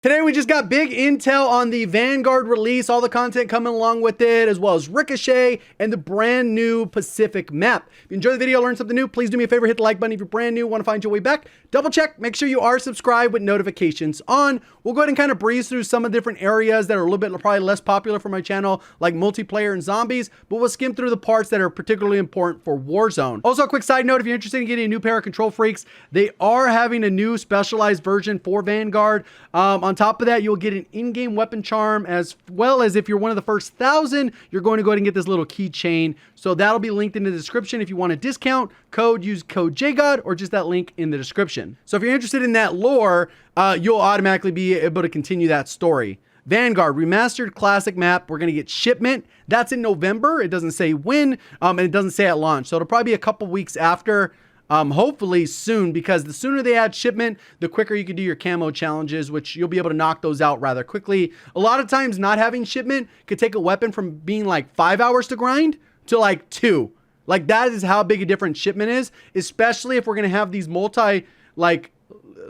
Today we just got big intel on the Vanguard release, all the content coming along with it, as well as Ricochet and the brand new Pacific map. If you enjoyed the video, learned something new, please do me a favor, hit the like button if you're brand new, want to find your way back. Double check, make sure you are subscribed with notifications on. We'll go ahead and kind of breeze through some of the different areas that are a little bit probably less popular for my channel, like multiplayer and zombies, but we'll skim through the parts that are particularly important for Warzone. Also, a quick side note, if you're interested in getting a new pair of Kontrol Freeks, they are having a new specialized version for Vanguard. On top of that, you'll get an in-game weapon charm, as well as if you're one of the first 1,000, you're going to go ahead and get this little keychain. So that'll be linked in the description. If you want a discount code, use code JGOD or just that link in the description. So if you're interested in that lore, you'll automatically be able to continue that story. Vanguard remastered classic map. We're going to get shipment. That's in November. It doesn't say when, and it doesn't say at launch. So it'll probably be a couple weeks after. Hopefully soon, because the sooner they add shipment, the quicker you can do your camo challenges, which you'll be able to knock those out rather quickly. A lot of times not having shipment could take a weapon from being like 5 hours to grind to like 2. Like that is how big a difference shipment is, especially if we're going to have these multi, like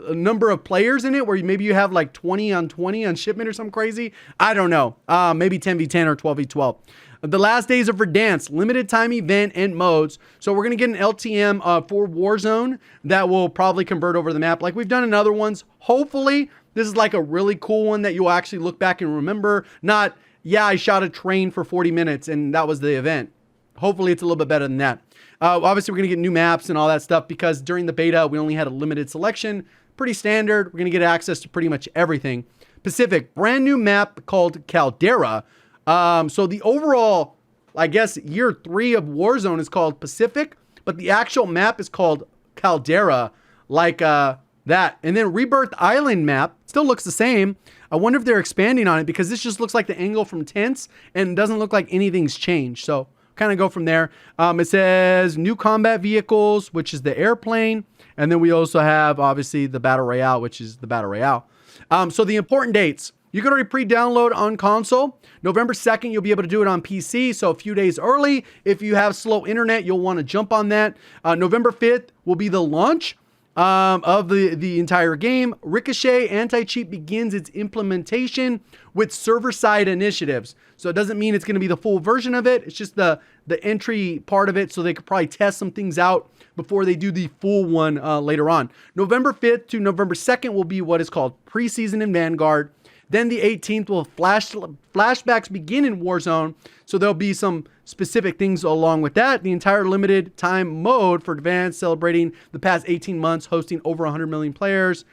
a number of players in it, where maybe you have like 20 on 20 on shipment or something crazy. I don't know. Maybe 10v10 or 12v12. The last days of Verdansk, limited time event and modes. So we're going to get an LTM for Warzone that will probably convert over the map like we've done in other ones. Hopefully, this is like a really cool one that you'll actually look back and remember. Not, yeah, I shot a train for 40 minutes and that was the event. Hopefully, it's a little bit better than that. Obviously, we're going to get new maps and all that stuff because during the beta, we only had a limited selection. Pretty standard. We're going to get access to pretty much everything. Pacific, brand new map called Caldera. So the overall, I guess, year 3 of Warzone is called Pacific, but the actual map is called Caldera, like that. And then Rebirth Island map still looks the same. I wonder if they're expanding on it, because this just looks like the angle from tents and doesn't look like anything's changed. So kind of go from there. It says new combat vehicles, which is the airplane. And then we also have, obviously, the Battle Royale, which is the Battle Royale. So the important dates. You can already pre-download on console. November 2nd, you'll be able to do it on PC, so a few days early. If you have slow internet, you'll want to jump on that. November 5th will be the launch of the entire game. Ricochet Anti-Cheat begins its implementation with server-side initiatives. So it doesn't mean it's going to be the full version of it. It's just the entry part of it, so they could probably test some things out before they do the full one later on. November 5th to November 2nd will be what is called preseason in Vanguard. Then the 18th will flashbacks begin in Warzone. So there'll be some specific things along with that. The entire limited time mode for Advanced, celebrating the past 18 months, hosting over 100 million players.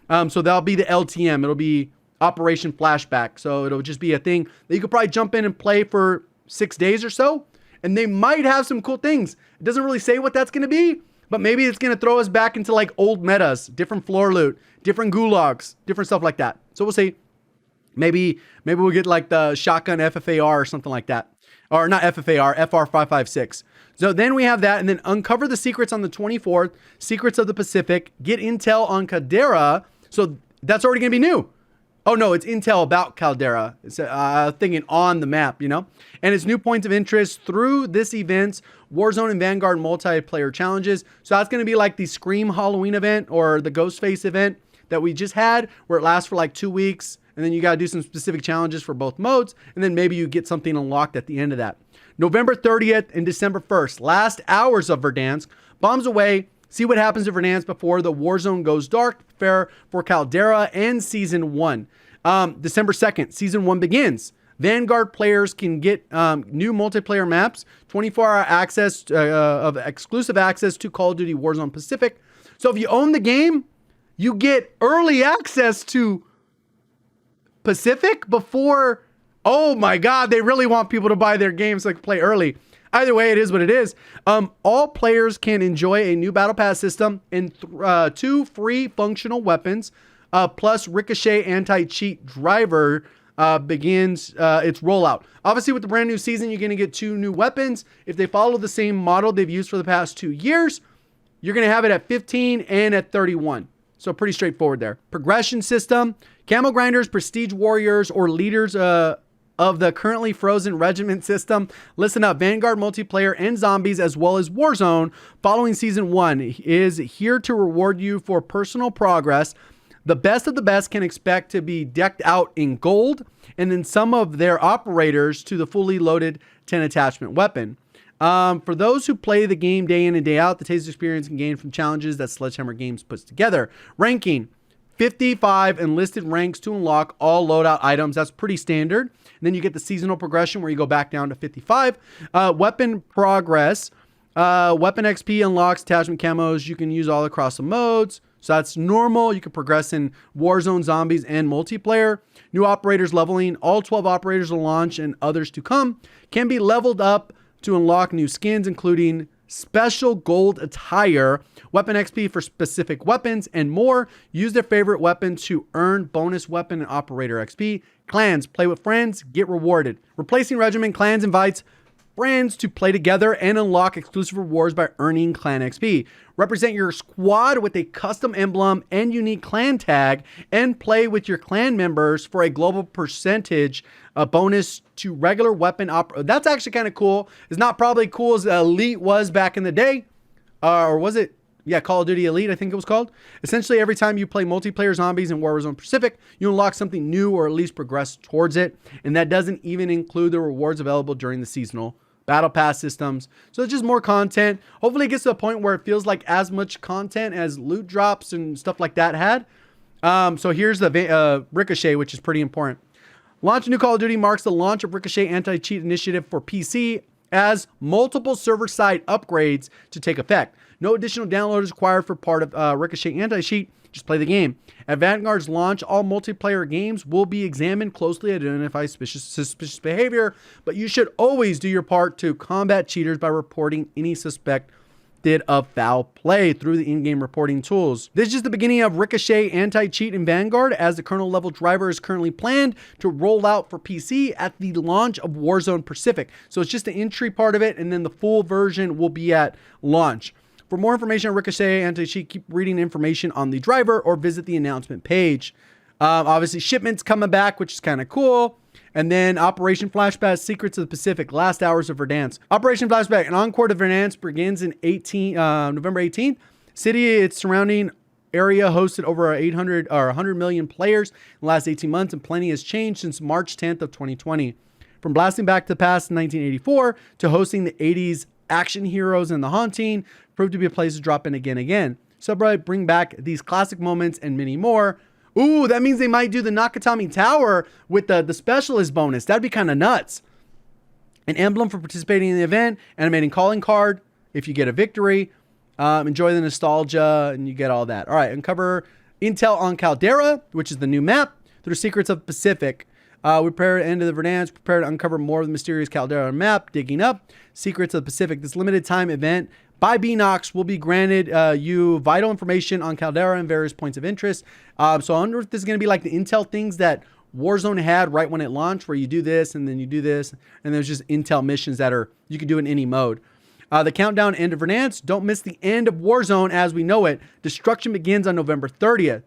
So that'll be the LTM. It'll be Operation Flashback. So it'll just be a thing that you could probably jump in and play for 6 days or so. And they might have some cool things. It doesn't really say what that's going to be, but maybe it's going to throw us back into like old metas, different floor loot, different gulags, different stuff like that. So we'll see. Maybe we'll get like the shotgun FFAR or something like that. Or not FFAR, FR556. So then we have that, and then uncover the secrets on the 24th. Secrets of the Pacific. Get intel on Caldera. So that's already going to be new. Oh no, it's intel about Caldera. It's thinking on the map, you know? And it's new points of interest through this event's Warzone and Vanguard multiplayer challenges. So that's going to be like the Scream Halloween event or the Ghostface event that we just had, where it lasts for like 2 weeks. And then you got to do some specific challenges for both modes. And then maybe you get something unlocked at the end of that. November 30th and December 1st, last hours of Verdansk. Bombs away. See what happens to Verdansk before the Warzone goes dark. Fair for Caldera and Season 1. December 2nd, Season 1 begins. Vanguard players can get new multiplayer maps. 24-hour access of exclusive access to Call of Duty Warzone Pacific. So if you own the game, you get early access to Pacific before. Oh my God, they really want people to buy their games so they can play early. Either way, it is what it is. All players can enjoy a new battle pass system and 2 free functional weapons, plus Ricochet anti-cheat driver begins its rollout. Obviously, with the brand new season, you're going to get 2 new weapons. If they follow the same model they've used for the past 2 years, you're going to have it at 15 and at 31. So pretty straightforward there. Progression system. Camo grinders, prestige warriors, or leaders of the currently frozen regiment system. Listen up, Vanguard multiplayer and zombies, as well as Warzone, following Season 1, is here to reward you for personal progress. The best of the best can expect to be decked out in gold, and then some of their operators to the fully loaded 10 attachment weapon. For those who play the game day in and day out, the taste experience can gain from challenges that Sledgehammer Games puts together. Ranking: 55 enlisted ranks to unlock all loadout items. That's pretty standard. And then you get the seasonal progression where you go back down to 55. Weapon progress. Weapon XP unlocks attachment camos you can use all across the modes. So that's normal. You can progress in Warzone, zombies, and multiplayer. New operators leveling. All 12 operators will launch and others to come can be leveled up to unlock new skins, including special gold attire, weapon XP for specific weapons, and more. Use their favorite weapon to earn bonus weapon and operator XP. Clans, play with friends, get rewarded. Replacing Regiment, Clans invites friends to play together and unlock exclusive rewards by earning clan XP. Represent your squad with a custom emblem and unique clan tag, and play with your clan members for a global percentage bonus to regular weapon That's actually kind of cool. It's not probably cool as Elite was back in the day. Or was it? Yeah, Call of Duty Elite, I think it was called. Essentially, every time you play multiplayer zombies in Warzone Pacific, you unlock something new or at least progress towards it. And that doesn't even include the rewards available during the seasonal battle pass systems. So it's just more content. Hopefully it gets to a point where it feels like as much content as loot drops and stuff like that had. So here's the Ricochet, which is pretty important. Launch of new Call of Duty marks the launch of Ricochet anti-cheat initiative for PC as multiple server-side upgrades to take effect. No additional download is required for part of Ricochet anti-cheat. Just play the game. At Vanguard's launch, all multiplayer games will be examined closely to identify suspicious behavior, but you should always do your part to combat cheaters by reporting any suspected of foul play through the in-game reporting tools. This is just the beginning of Ricochet anti-cheat in Vanguard, as the kernel level driver is currently planned to roll out for PC at the launch of Warzone Pacific. So it's just the entry part of it, and then the full version will be at launch. For more information on Ricochet anti-cheat, keep reading information on the driver or visit the announcement page. Obviously, shipments coming back, which is kind of cool. And then Operation Flashback, Secrets of the Pacific, Last Hours of Verdansk. Operation Flashback, an encore to Verdansk begins in November 18th. City, its surrounding area hosted over 100 million players in the last 18 months, and plenty has changed since March 10th of 2020. From blasting back to the past in 1984 to hosting the 80s action heroes and The Haunting, proved to be a place to drop in again. Subreddit bring back these classic moments and many more. Ooh, that means they might do the Nakatomi Tower with the specialist bonus. That'd be kind of nuts. An emblem for participating in the event, animating calling card if you get a victory. Enjoy the nostalgia, and you get all that. All right, uncover intel on Caldera, which is the new map, through Secrets of Pacific. We prepare to end of the Verdansk, prepare to uncover more of the mysterious Caldera map, digging up Secrets of the Pacific. This limited time event by Beanox will be granted you vital information on Caldera and various points of interest. So I wonder if this is going to be like the intel things that Warzone had right when it launched, where you do this and then you do this, and there's just intel missions that are you can do in any mode. The countdown end of Verdansk. Don't miss the end of Warzone as we know it. Destruction begins on November 30th.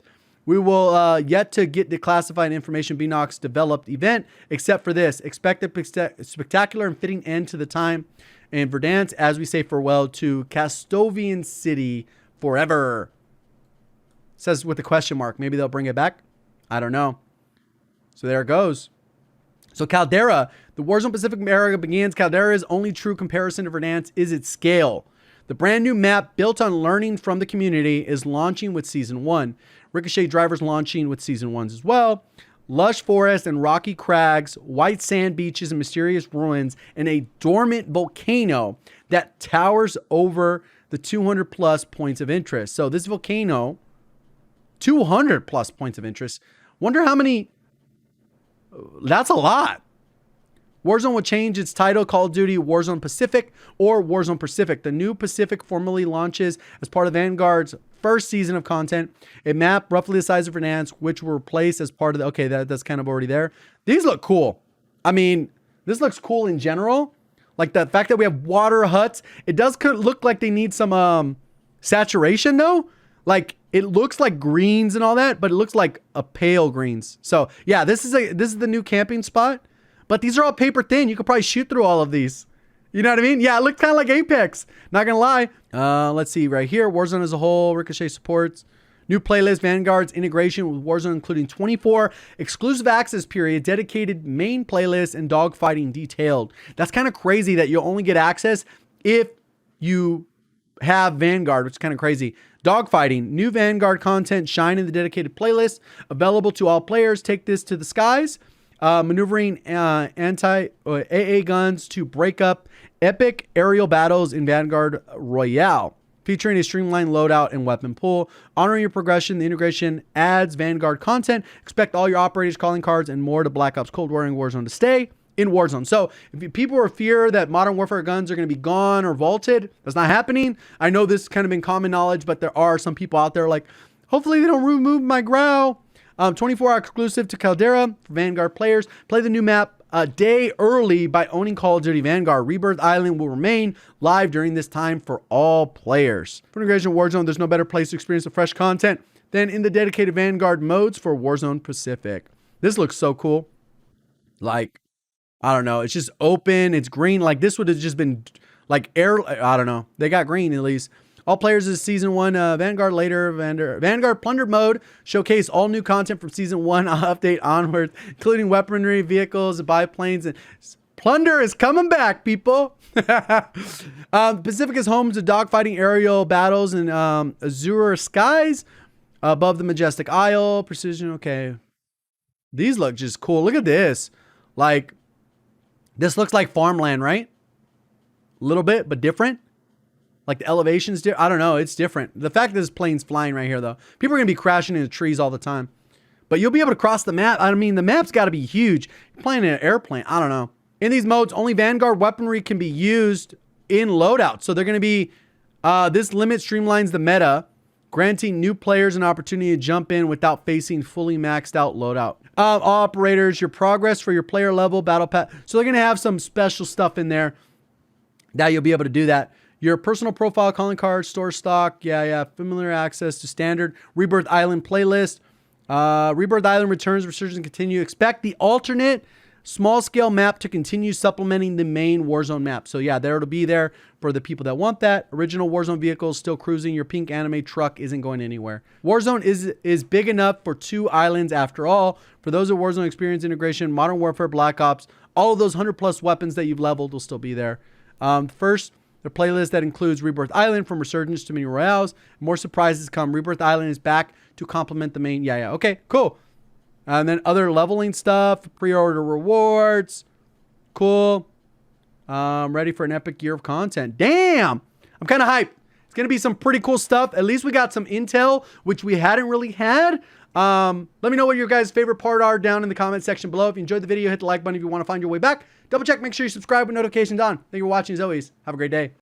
We will yet to get declassified information Beanox developed event, except for this. Expect a spectacular and fitting end to the time in Verdansk as we say farewell to Castovian City forever. It says with a question mark. Maybe they'll bring it back. I don't know. So there it goes. So Caldera, the Warzone Pacific era begins. Caldera's only true comparison to Verdansk is its scale. The brand new map, built on learning from the community, is launching with Season 1. Ricochet drivers launching with Season 1s as well. Lush forest and rocky crags, white sand beaches and mysterious ruins, and a dormant volcano that towers over the 200 plus points of interest. So this volcano, 200 plus points of interest. Wonder how many, that's a lot. Warzone will change its title, Call of Duty Warzone Pacific or Warzone Pacific. The new Pacific formally launches as part of Vanguard's first season of content. A map roughly the size of Verdansk, which will replace as part of the, okay, that's kind of already there. These look cool. I mean, this looks cool in general. Like the fact that we have water huts. It does kind of look like they need some saturation though. Like it looks like greens and all that, but it looks like a pale greens. So yeah, this is the new camping spot. But these are all paper thin. You could probably shoot through all of these. You know what I mean? Yeah, it looked kind of like Apex. Not going to lie. Let's see right here. Warzone as a whole. Ricochet supports. New playlist, Vanguard's integration with Warzone, including 24 exclusive access period, dedicated main playlists, and dogfighting detailed. That's kind of crazy that you'll only get access if you have Vanguard, which is kind of crazy. Dogfighting, new Vanguard content shine in the dedicated playlist, available to all players. Take this to the skies. Maneuvering AA guns to break up epic aerial battles in Vanguard Royale, featuring a streamlined loadout and weapon pool. Honoring your progression, the integration adds Vanguard content. Expect all your operators, calling cards, and more to Black Ops Cold War and Warzone to stay in Warzone. So if people are fear that Modern Warfare guns are going to be gone or vaulted, that's not happening. I know this has kind of been common knowledge, but there are some people out there like, hopefully they don't remove my growl. 24-hour exclusive to Caldera for Vanguard players. Play the new map a day early by owning Call of Duty Vanguard. Rebirth Island will remain live during this time for all players. For integration Warzone, there's no better place to experience the fresh content than in the dedicated Vanguard modes for Warzone Pacific. This looks so cool. Like, I don't know. It's just open. It's green. Like, this would have just been like air. I don't know. They got green at least. All players is Season 1 Vanguard later. Vanguard Plunder mode. Showcase all new content from Season 1 update onward, including weaponry, vehicles, biplanes. And Plunder is coming back, people. Pacific is home to dogfighting aerial battles in azure skies above the majestic isle. Precision, okay. These look just cool. Look at this. Like, this looks like farmland, right? A little bit, but different. Like the elevation's different. I don't know. It's different. The fact that this plane's flying right here, though. People are going to be crashing into trees all the time. But you'll be able to cross the map. I mean, the map's got to be huge. You're playing in an airplane. I don't know. In these modes, only Vanguard weaponry can be used in loadout. So they're going to be... this limit streamlines the meta, granting new players an opportunity to jump in without facing fully maxed out loadout. All operators, your progress for your player level, battle pass. So they're going to have some special stuff in there that you'll be able to do that. Your personal profile, calling cards, store stock. Yeah. Familiar access to standard. Rebirth Island playlist. Rebirth Island returns, resurgence continue. Expect the alternate small scale map to continue supplementing the main Warzone map. So yeah, there it'll be there for the people that want that. Original Warzone vehicles still cruising. Your pink anime truck isn't going anywhere. Warzone is big enough for 2 islands after all. For those of Warzone experience integration, Modern Warfare, Black Ops, all of those 100+ weapons that you've leveled will still be there. First, the playlist that includes Rebirth Island from Resurgence to Mini Royales. More surprises come. Rebirth Island is back to complement the main. Yeah. Okay, cool. And then other leveling stuff, pre-order rewards. Cool. Ready for an epic year of content. Damn! I'm kind of hyped. It's going to be some pretty cool stuff. At least we got some intel, which we hadn't really had. Let me know what your guys' favorite part are down in the comment section below. If you enjoyed the video, hit the like button if you want to find your way back. Double check, make sure you subscribe with notifications on. Thank you for watching as always. Have a great day.